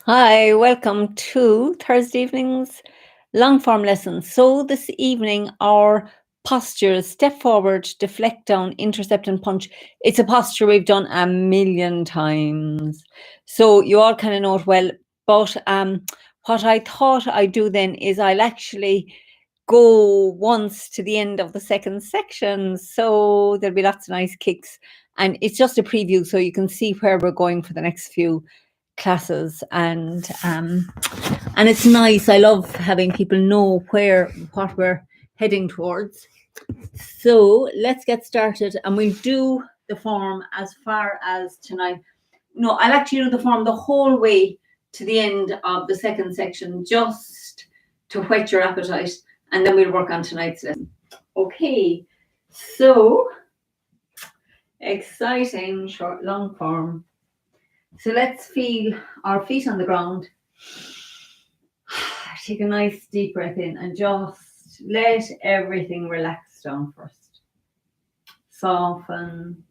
Hi, welcome to Thursday evening's long form lesson. So, this evening, our postures step forward, deflect down, intercept, and punch. It's a posture we've done a million times. So, you all kind of know it well. But what I thought I'd do then is I'll actually go once to the end of the second section. So, there'll be lots of nice kicks. And it's just a preview so you can see where we're going for the next few classes, and it's nice. I love having people know what we're heading towards. So let's get started, and we'll do the form as far as tonight. No, I'll actually do the form the whole way to the end of the second section, just to whet your appetite, and then we'll work on tonight's lesson. Okay, so exciting short long form. So let's feel our feet on the ground. Take a nice deep breath in and just let everything relax down first. Soften.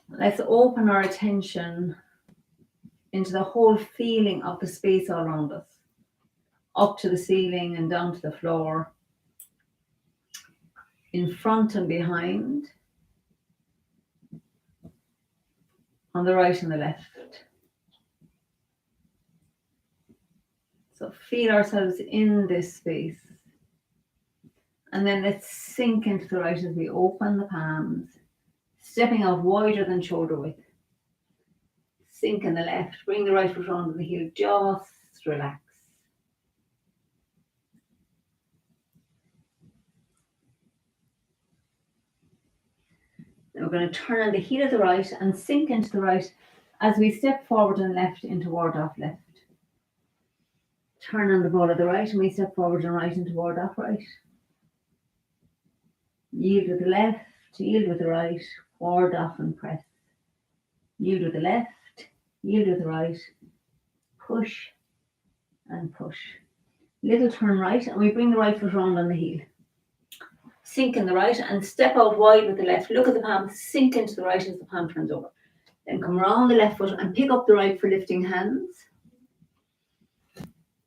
Let's open our attention into the whole feeling of the space all around us, up to the ceiling and down to the floor, in front and behind, on the right and the left. So feel ourselves in this space. And then let's sink into the right as we open the palms, stepping out wider than shoulder width. Sink in the left, bring the right foot onto the heel, just relax. Then we're going to turn on the heel of the right and sink into the right as we step forward and left into ward off left. Turn on the ball of the right and we step forward and right into ward off right. Yield with the left, yield with the right, ward off and press. Yield with the left, yield with the right, push and push. Little turn right and we bring the right foot round on the heel. Sink in the right and step out wide with the left. Look at the palm, sink into the right as the palm turns over. Then come around the left foot and pick up the right for lifting hands.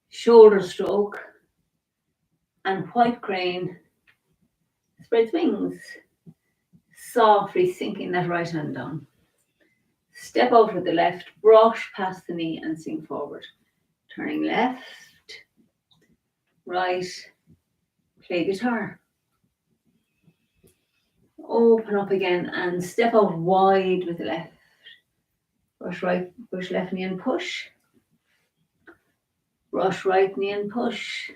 Shoulder stroke and white crane. Spreads wings. Softly sinking that right hand down. Step out with the left, brush past the knee and sink forward. Turning left, right, play guitar. Open up again and step out wide with the left. Brush right, push left knee and push. Brush right knee and push.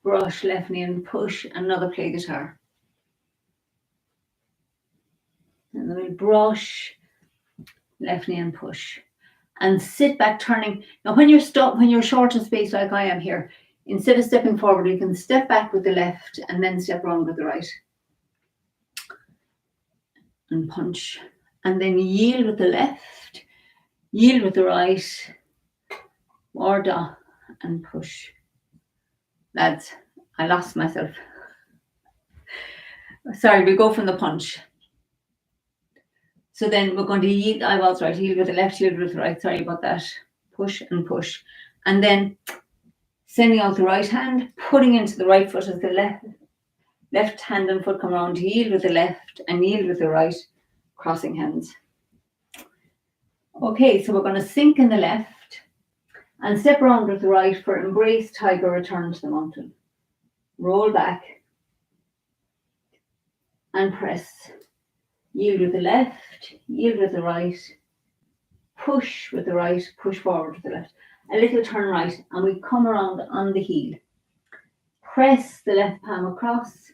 Brush left knee and push. Another play guitar. And then we'll brush left knee and push. And sit back turning. Now when you're short of space like I am here, instead of stepping forward, you can step back with the left and then step around with the right. And punch. And then yield with the left, yield with the right, ward off and push. Lads, I lost myself. Sorry, we go from the punch. So then we're going to yield, I was right, yield with the left, yield with the right, sorry about that. Push and push. And then sending out the right hand, putting into the right foot as the left hand and foot come around, yield with the left and yield with the right, crossing hands. Okay, so we're going to sink in the left and step around with the right for embrace tiger, return to the mountain. Roll back and press. Yield with the left, yield with the right, push with the right, push forward with the left. A little turn right and we come around on the heel. Press the left palm across,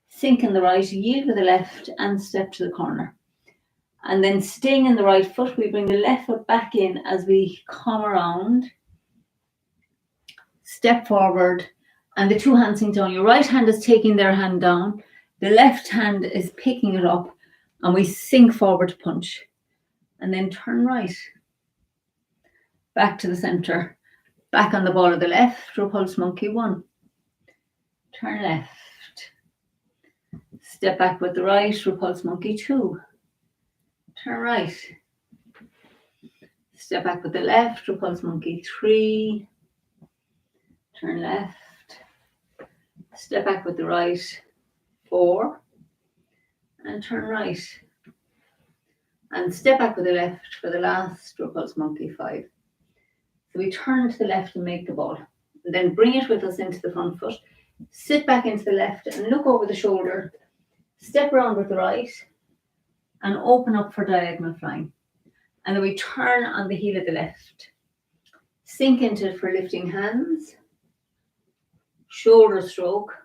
sink in the right, yield with the left and step to the corner. And then staying in the right foot, we bring the left foot back in as we come around, step forward, and the two hands sink down. Your right hand is taking their hand down, the left hand is picking it up, and we sink forward to punch. And then turn right. Back to the center. Back on the ball of the left, repulse monkey 1. Turn left. Step back with the right, repulse monkey 2. Turn right. Step back with the left, repulse monkey 3, turn left, step back with the right 4, and turn right. And step back with the left for the last repulse monkey 5. So we turn to the left and make the ball. And then bring it with us into the front foot. Sit back into the left and look over the shoulder. Step around with the right and open up for diagonal flying. And then we turn on the heel of the left. Sink into it for lifting hands. Shoulder stroke.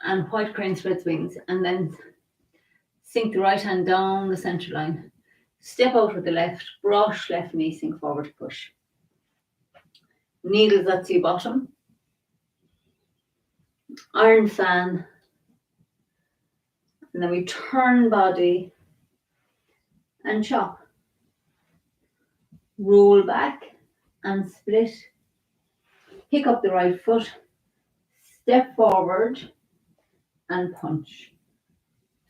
And white crane spreads wings. And then sink the right hand down the center line. Step out with the left, brush left knee, sink forward to push. Needles at sea bottom. Iron fan. And then we turn body and chop. Roll back and split. Pick up the right foot. Step forward and punch.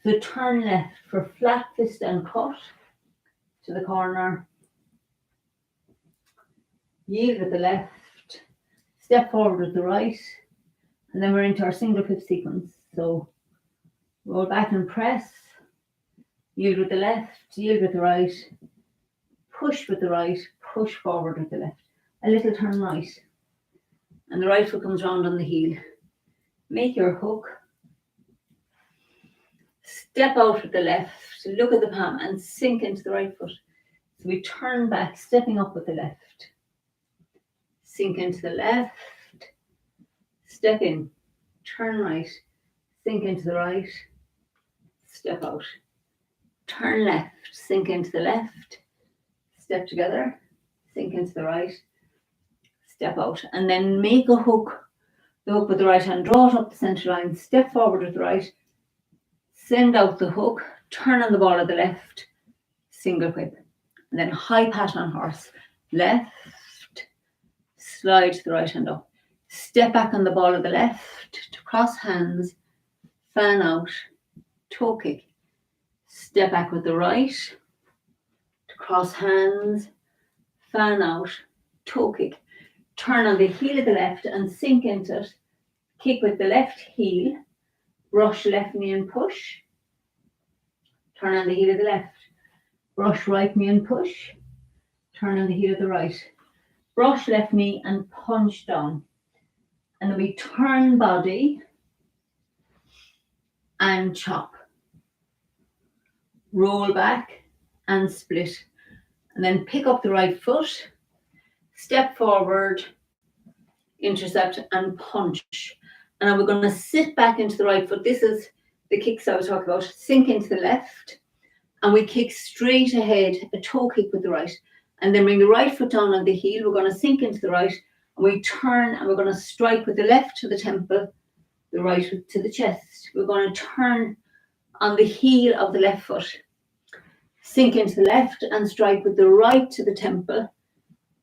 So turn left for flat fist and cut to the corner. Yield with the left. Step forward with the right. And then we're into our single pip sequence. So roll back and press. Yield with the left. Yield with the right. Push with the right. Push forward with the left. A little turn right. And the right foot comes round on the heel. Make your hook. Step out with the left, look at the palm and sink into the right foot. So we turn back, stepping up with the left. Sink into the left, step in, turn right, sink into the right, step out. Turn left, sink into the left, step together, sink into the right, step out. And then make a hook, the hook with the right hand, draw it up the center line, step forward with the right, send out the hook, turn on the ball of the left, single whip. And then high pat on horse. Left, slide the right hand up. Step back on the ball of the left to cross hands, fan out, toe kick. Step back with the right to cross hands, fan out, toe kick. Turn on the heel of the left and sink into it. Kick with the left heel. Brush left knee and push. Turn on the heel of the left. Brush right knee and push. Turn on the heel of the right. Brush left knee and punch down. And then we turn body and chop. Roll back and split. And then pick up the right foot. Step forward. Intercept and punch. And then we're going to sit back into the right foot. This is the kicks I was talking about. Sink into the left. And we kick straight ahead, a toe kick with the right. And then bring the right foot down on the heel. We're going to sink into the right. And we turn and we're going to strike with the left to the temple, the right to the chest. We're going to turn on the heel of the left foot. Sink into the left and strike with the right to the temple,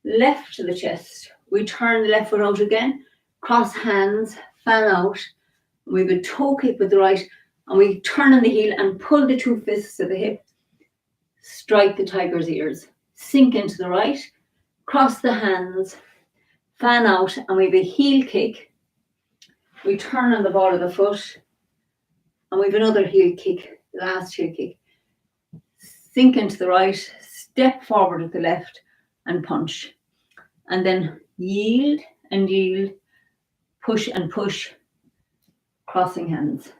left to the chest. We turn the left foot out again, cross hands, fan out. We have a toe kick with the right, and we turn on the heel and pull the two fists to the hip. Strike the tiger's ears. Sink into the right, cross the hands, fan out, and we have a heel kick. We turn on the ball of the foot, and we have another heel kick, the last heel kick. Sink into the right, step forward with the left, and punch. And then yield and yield, push and push, crossing hands.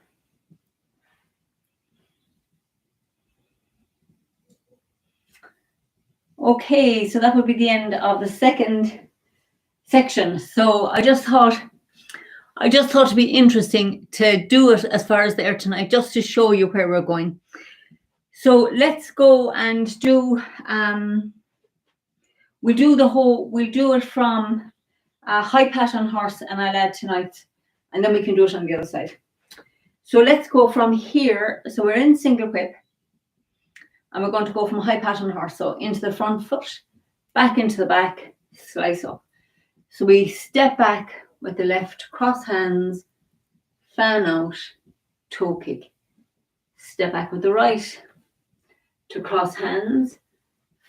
Okay, so that would be the end of the second section. So I just thought it'd be interesting to do it as far as there tonight, just to show you where we're going. So let's go and do, we'll do it from high pat on horse and I'll add tonight, and then we can do it on the other side. So let's go from here. So we're in single whip, and we're going to go from high pat on horse. So into the front foot, back into the back, slice up. So we step back with the left, cross hands, fan out, toe kick. Step back with the right to cross hands,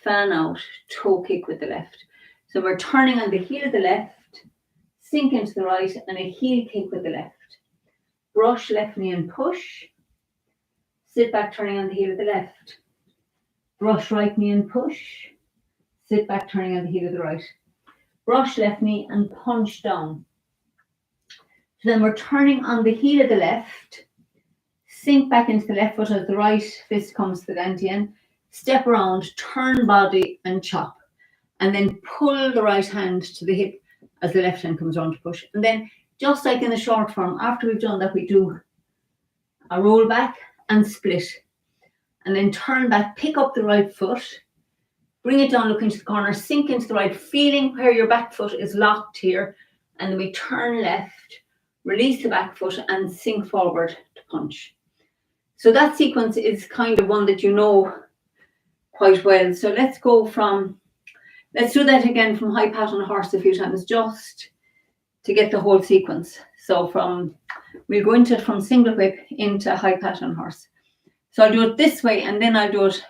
fan out, toe kick with the left. So we're turning on the heel of the left, sink into the right, and a heel kick with the left. Brush left knee and push. Sit back, turning on the heel of the left. Brush right knee and push. Sit back, turning on the heel of the right. Brush left knee and punch down. So then we're turning on the heel of the left, sink back into the left foot as the right fist comes to the dantian, step around, turn body and chop. And then pull the right hand to the hip as the left hand comes around to push. And then, just like in the short form, after we've done that, we do a roll back and split. And then turn back, pick up the right foot, bring it down, look into the corner, sink into the right, feeling where your back foot is locked here. And then we turn left, release the back foot and sink forward to punch. So that sequence is kind of one that you know quite well. So let's do that again from high pat on a horse a few times just to get the whole sequence. So we'll go into it from single whip into high pat on horse. So I'll do it this way and then I'll do it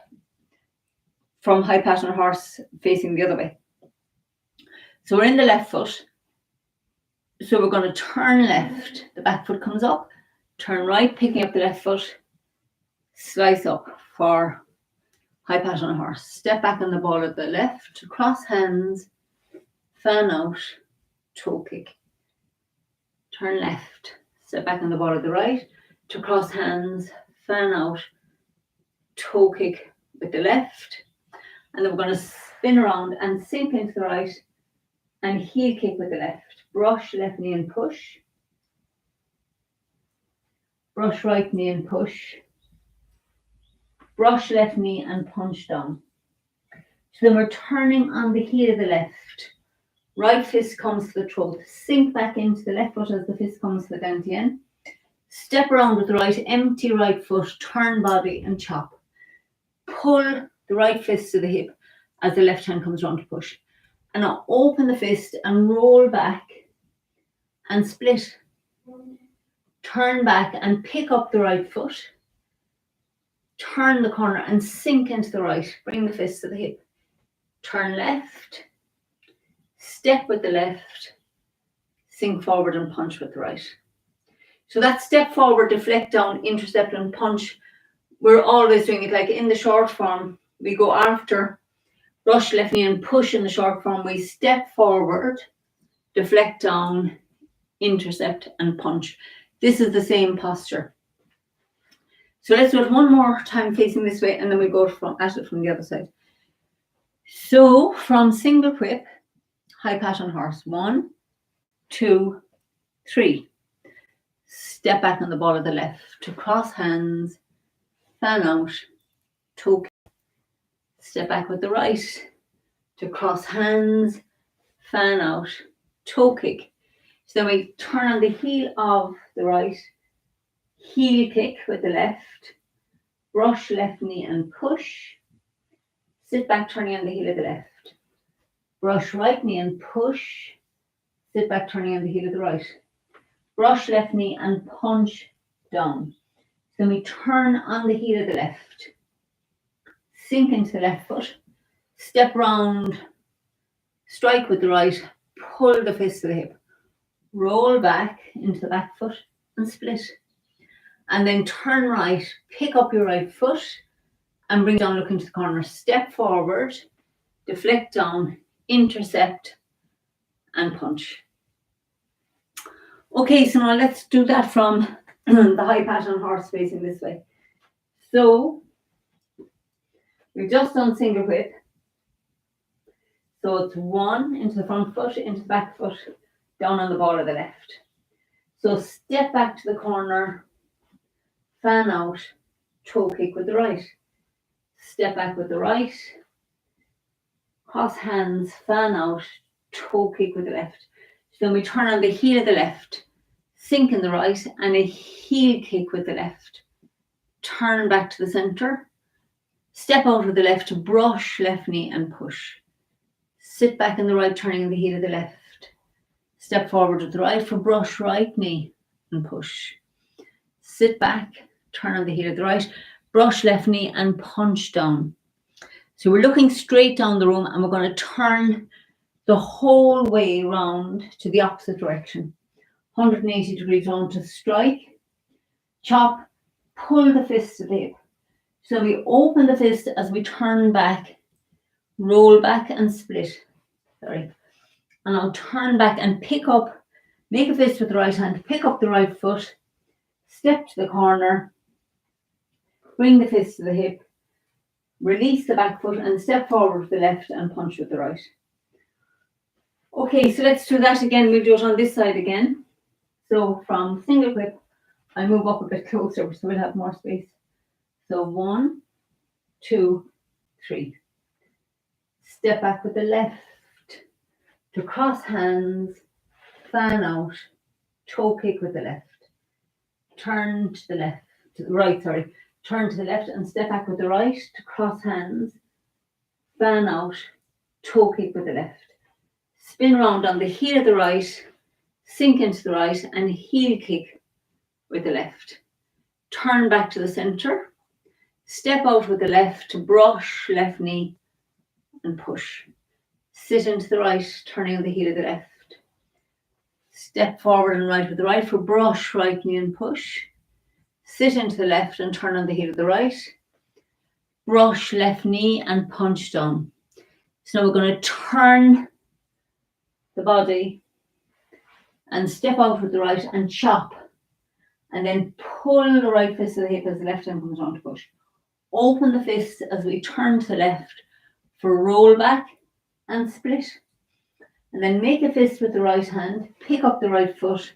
from high pat on horse facing the other way. So we're in the left foot. So we're going to turn left. The back foot comes up. Turn right, picking up the left foot. Slice up for high pat on a horse. Step back on the ball of the left. Cross hands. Fan out. Toe kick. Turn left. Step back on the ball of the right. To cross hands. Fan out. Toe kick with the left. And then we're going to spin around and sink into the right. And heel kick with the left. Brush left knee and push. Brush right knee and push. Brush left knee and punch down. So then we're turning on the heel of the left. Right fist comes to the throat. Sink back into the left foot as the fist comes to the dantian. Step around with the right, empty right foot, turn body and chop. Pull the right fist to the hip as the left hand comes around to push. And now open the fist and roll back and split. Turn back and pick up the right foot. Turn the corner and sink into the right. Bring the fist to the hip. Turn left. Step with the left. Sink forward and punch with the right. So that step forward, deflect down, intercept and punch. We're always doing it like in the short form. We go after brush left knee and push in the short form. We step forward, deflect down, intercept and punch. This is the same posture. So let's do it one more time facing this way and then we go at it from the other side. So from single whip, high pat on horse. 1, 2, 3. Step back on the ball of the left to cross hands, fan out, toe kick. Step back with the right to cross hands, fan out, toe kick. So then we turn on the heel of the right, heel kick with the left, brush left knee and push. Sit back, turning on the heel of the left. Brush right knee and push. Sit back, turning on the heel of the right. Brush left knee and punch down. Then we turn on the heel of the left. Sink into the left foot. Step round. Strike with the right. Pull the fist to the hip. Roll back into the back foot and split. And then turn right. Pick up your right foot and bring down, look into the corner. Step forward. Deflect down. Intercept and punch. Okay, so now let's do that from the high pat on horse facing this way. So we've just done single whip. So it's 1 into the front foot, into the back foot, down on the ball of the left. So step back to the corner, fan out, toe kick with the right. Step back with the right, cross hands, fan out, toe kick with the left. So then we turn on the heel of the left, sink in the right, and a heel kick with the left. Turn back to the center, step out with the left, brush left knee and push. Sit back in the right, turning the heel of the left. Step forward with the right for brush right knee and push. Sit back, turn on the heel of the right, brush left knee and punch down. So we're looking straight down the room and we're going to turn the whole way round to the opposite direction. 180 degrees round to strike, chop, pull the fist to the hip. So we open the fist as we turn back, roll back and split. Sorry. And I'll turn back and pick up, make a fist with the right hand, pick up the right foot, step to the corner, bring the fist to the hip, release the back foot and step forward with the left and punch with the right. Okay, so let's do that again. We'll do it on this side again. So from single grip, I move up a bit closer so we'll have more space. So 1, 2, 3. Step back with the left to cross hands, fan out, toe kick with the left. Turn to the left, to the right, sorry. Turn to the left and step back with the right to cross hands, fan out, toe kick with the left. Spin round on the heel of the right, sink into the right and heel kick with the left. Turn back to the center, step out with the left, brush left knee and push. Sit into the right, turning on the heel of the left. Step forward and right with the right for brush right knee and push. Sit into the left and turn on the heel of the right. Brush left knee and punch down. So now we're going to turn the body and step out with the right and chop. And then pull the right fist to the hip as the left hand comes on to push. Open the fist as we turn to the left for roll back and split. And then make a fist with the right hand, pick up the right foot,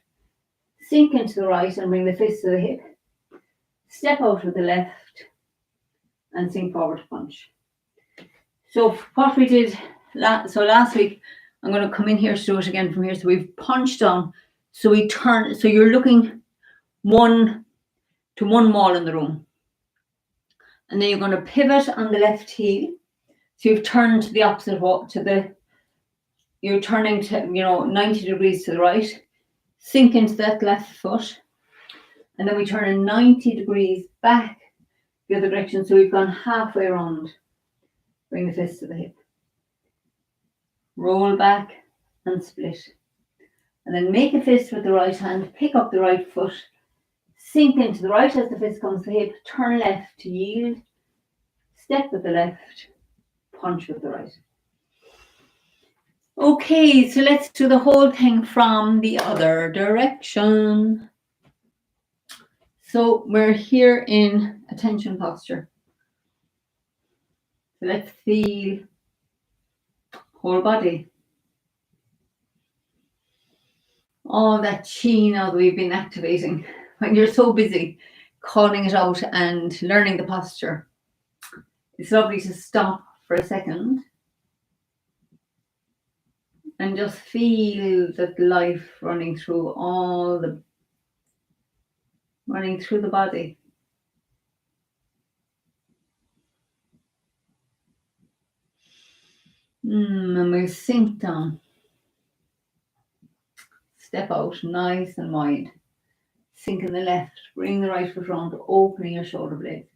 sink into the right and bring the fist to the hip. Step out with the left and sink forward to punch. So what we did last week, I'm going to come in here to do it again from here. So we've punched down. So we turn. So you're looking one wall in the room. And then you're going to pivot on the left heel. So you've turned to the opposite wall, you're turning to, 90 degrees to the right. Sink into that left foot. And then we turn in 90 degrees back the other direction. So we've gone halfway around. Bring the fist to the hip. Roll back and split. And then make a fist with the right hand. Pick up the right foot. Sink into the right as the fist comes to the hip. Turn left to yield. Step with the left. Punch with the right. Okay, so let's do the whole thing from the other direction. So we're here in attention posture. So let's feel whole body. All that chi now that we've been activating. When you're so busy calling it out and learning the posture, it's lovely to stop for a second and just feel that life running through the body. And we'll sink down. Step out nice and wide. Sink in the left. Bring the right foot round, opening your shoulder blades.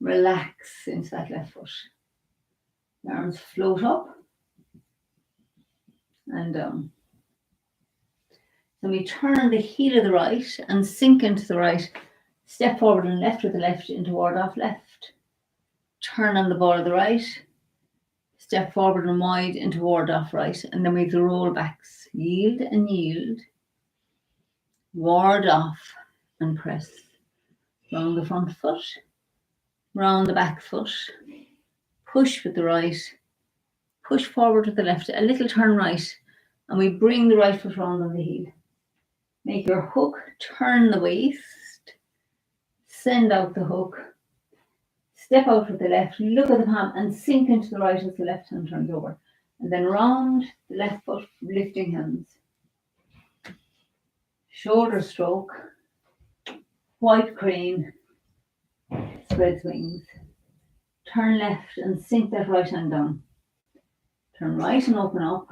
Relax into that left foot. The arms float up and down. Then we turn on the heel of the right and sink into the right. Step forward and left with the left into ward off left. Turn on the ball of the right. Step forward and wide into ward off right. And then we have the roll backs. Yield and yield. Ward off and press. Round the front foot. Round the back foot. Push with the right. Push forward with the left. A little turn right. And we bring the right foot round on the heel. Make your hook. Turn the waist. Send out the hook. Step out with the left, look at the palm and sink into the right as the left hand turns over. And then round the left foot, lifting hands. Shoulder stroke. White crane. Spreads wings. Turn left and sink that right hand down. Turn right and open up.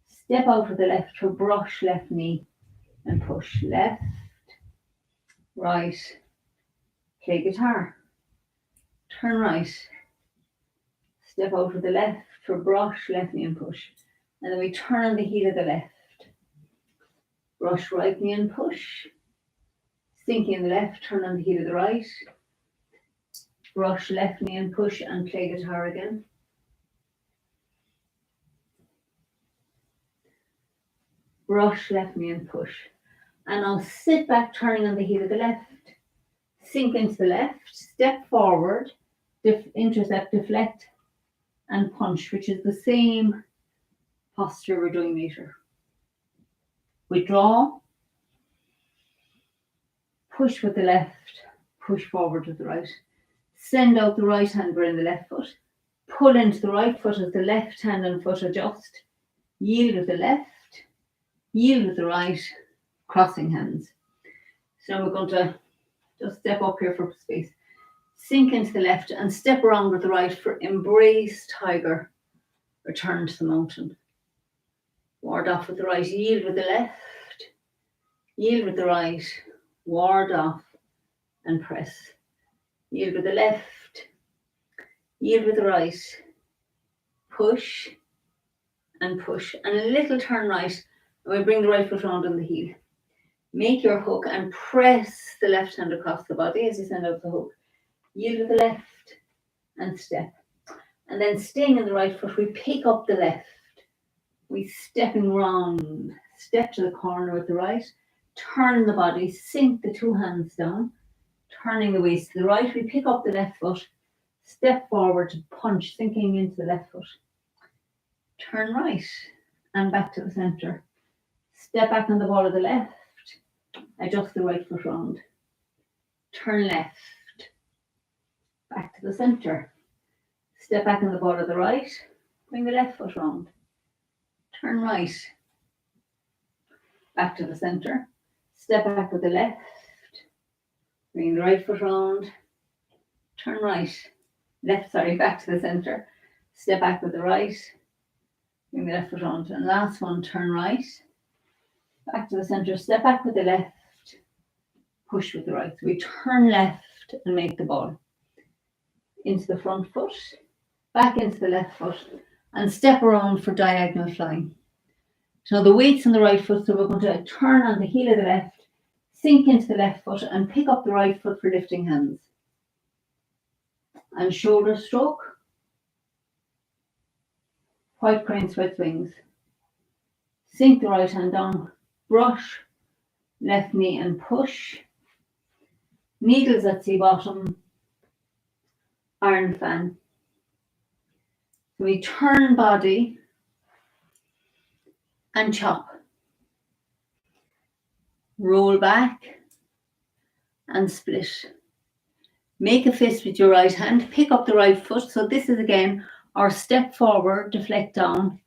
Step out with the left for brush left knee and push left, right. Play guitar. Turn right, Step out with the left for brush, left knee and push. And then we turn on the heel of the left. Brush, right knee and push. Sink in the left, turn on the heel of the right. Brush, left knee and push and play guitar again. Brush, left knee and push. And now sit back, turning on the heel of the left. Sink into the left, step forward, intercept, deflect, and punch, which is the same posture we're doing later. Withdraw, push with the left, push forward with the right. Send out the right hand behind the left foot. Pull into the right foot as the left hand and foot adjust. Yield with the left, yield with the right, crossing hands. So now we're going to just step up here for space. Sink into the left and step around with the right for embrace tiger. Return to the mountain. Ward off with the right, yield with the left, yield with the right, ward off and press. Yield with the left, yield with the right, push and push. And a little turn right, and we bring the right foot round on the heel. Make your hook and press the left hand across the body as you send out the hook. Yield with the left and step. And then staying in the right foot, we pick up the left. We stepping round, step to the corner with the right, turn the body, sink the two hands down, turning the waist to the right. We pick up the left foot, step forward to punch, sinking into the left foot. Turn right and back to the center. Step back on the ball of the left, adjust the right foot round. Turn left, back to the center. Step back on the ball of the right, bring the left foot round. Turn right, back to the center. Step back with the left, bring the right foot round. Turn right, back to the center. Step back with the right, bring the left foot round. And last one, turn right, back to the center. Step back with the left, push with the right. So we turn left and make the ball. Into the front foot, back into the left foot, and step around for diagonal flying. So the weight's on the right foot, so we're going to turn on the heel of the left, sink into the left foot, and pick up the right foot for lifting hands. And shoulder stroke, white crane sweat wings. Sink the right hand down, brush, left knee and push. Needles at sea bottom, iron fan. So we turn body and chop. Roll back and split. Make a fist with your right hand, pick up the right foot. So this is again our step forward, deflect down,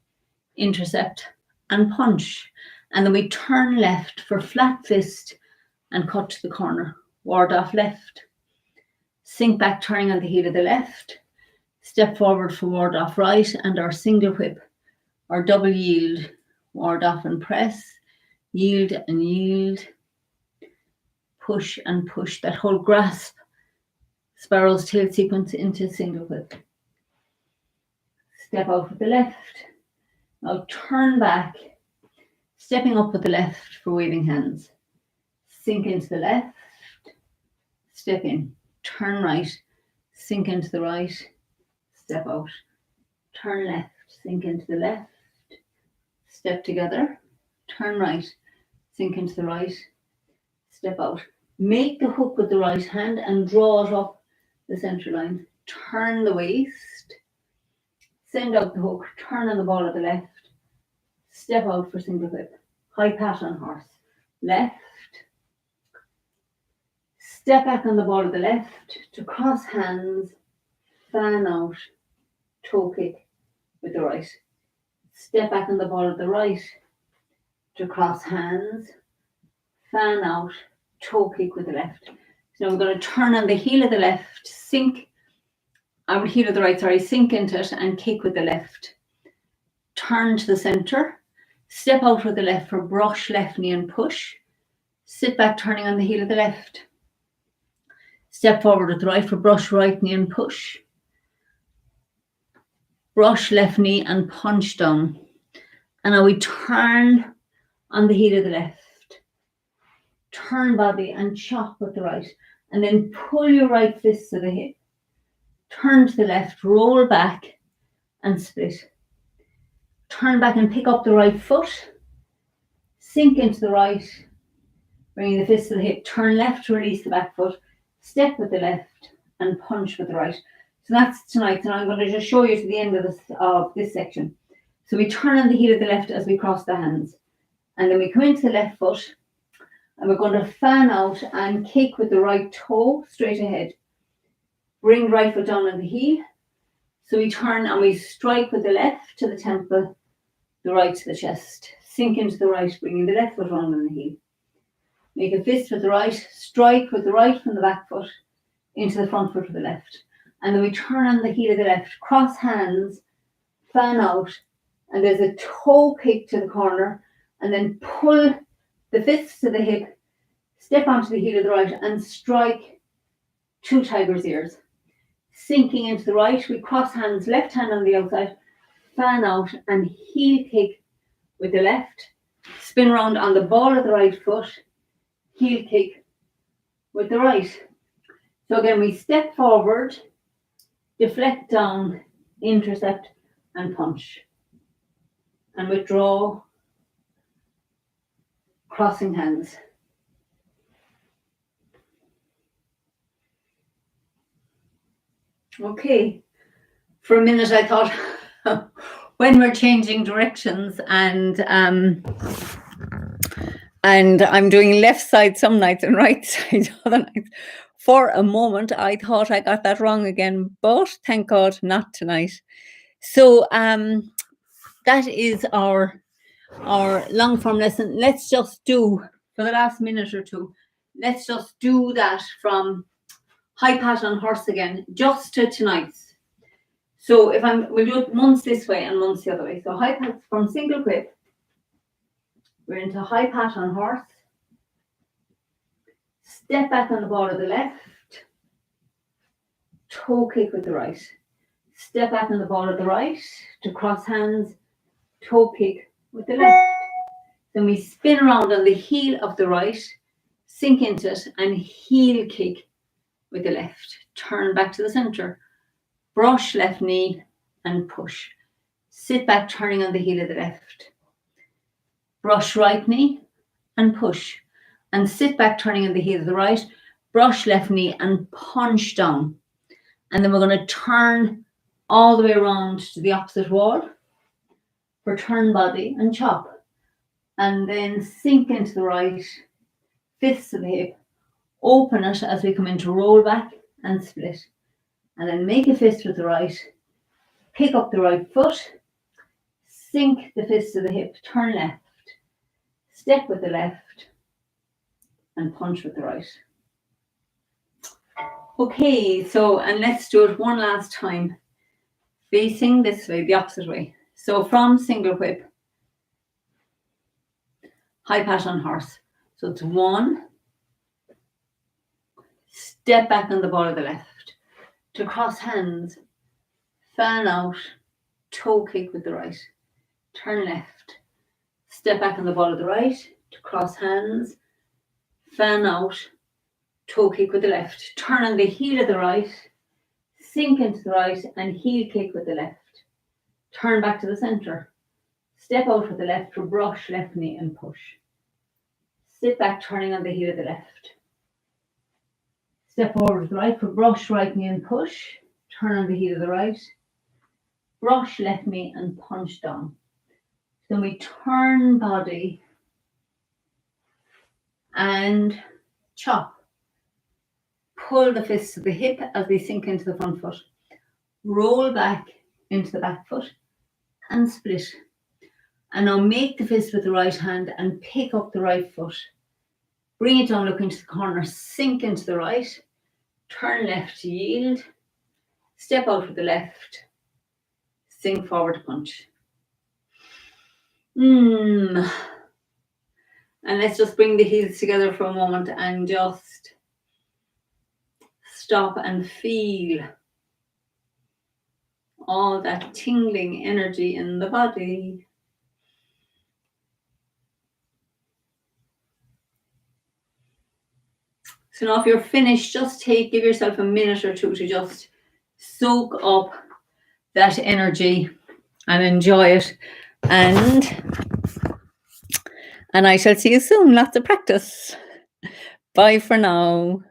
intercept and punch. And then we turn left for flat fist and cut to the corner. Ward off left. Sink back, turning on the heel of the left. Step forward for ward off right and our single whip, our double yield, ward off and press, yield and yield, push and push. That whole grasp, sparrow's tail sequence into single whip. Step out with the left. Now turn back, stepping up with the left for waving hands. Sink into the left, step in, turn right, sink into the right, step out, turn left, sink into the left, step together, turn right, sink into the right, step out. Make the hook with the right hand and draw it up the center line. Turn the waist, send out the hook, turn on the ball of the left, step out for single whip, high pat on horse, left, step back on the ball of the left to cross hands, fan out, toe kick with the right. Step back on the ball of the right to cross hands, fan out, toe kick with the left. So now we're going to turn on the heel of the left, sink, our heel of the right, sink into it and kick with the left. Turn to the center, step out with the left for brush, left knee and push. Sit back, turning on the heel of the left. Step forward with the right for brush, right knee and push. brush left knee and punch down. And now we turn on the heel of the left, turn body and chop with the right, and then pull your right fist to the hip, turn to the left, roll back and split. Turn back and pick up the right foot, sink into the right, bringing the fist to the hip, turn left to release the back foot, step with the left and punch with the right. So that's tonight, and I'm going to just show you to the end of this section. So we turn on the heel of the left as we cross the hands, and then we come into the left foot, and we're going to fan out and kick with the right toe straight ahead. Bring right foot down on the heel. So we turn and we strike with the left to the temple, the right to the chest. Sink into the right, bringing the left foot round on the heel. Make a fist with the right, strike with the right from the back foot into the front foot with the left. And then we turn on the heel of the left, cross hands, fan out, and there's a toe kick to the corner, and then pull the fists to the hip, step onto the heel of the right and strike 2 tiger's ears. Sinking into the right, we cross hands, left hand on the outside, fan out and heel kick with the left, spin round on the ball of the right foot, heel kick with the right. So again, we step forward, deflect down, intercept and punch. And withdraw, crossing hands. Okay, for a minute I thought when we're changing directions and I'm doing left side some nights and right side other nights, for a moment I thought I got that wrong again, but thank God not tonight. So that is our long form lesson. Let's just do, for the last minute or two, let's just do that from high pat on horse again, just to tonight's. So we'll do it once this way and once the other way. So high pat from single whip, we're into high pat on horse, step back on the ball of the left, toe kick with the right, step back on the ball of the right to cross hands, toe kick with the left. Then we spin around on the heel of the right, sink into it and heel kick with the left. Turn back to the center, brush left knee and push. Sit back turning on the heel of the left. Brush right knee and push. And sit back turning on the heel of the right, brush left knee and punch down. And then we're going to turn all the way around to the opposite wall for turn body and chop. And then sink into the right, fists to the hip, open it as we come into roll back and split. And then make a fist with the right, pick up the right foot, sink the fist to the hip, turn left, step with the left, and punch with the right. Okay, so, and let's do it one last time, facing this way, the opposite way. So from single whip, high pat on horse. So it's 1, step back on the ball of the left, to cross hands, fan out, toe kick with the right, turn left, step back on the ball of the right, to cross hands, fan out, toe kick with the left, turn on the heel of the right, sink into the right and heel kick with the left, turn back to the center, step out with the left for brush left knee and push, sit back turning on the heel of the left, step forward with the right for brush right knee and push, turn on the heel of the right, brush left knee and punch down. Then we turn body and chop. Pull the fist to the hip as we sink into the front foot. Roll back into the back foot and split. And now make the fist with the right hand and pick up the right foot. Bring it down, look into the corner, sink into the right, turn left to yield, step out with the left, sink forward to punch. And let's just bring the heels together for a moment and just stop and feel all that tingling energy in the body. So now if you're finished, just give yourself a minute or two to just soak up that energy and enjoy it. And I shall see you soon. Lots of practice. Bye for now.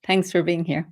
Thanks for being here.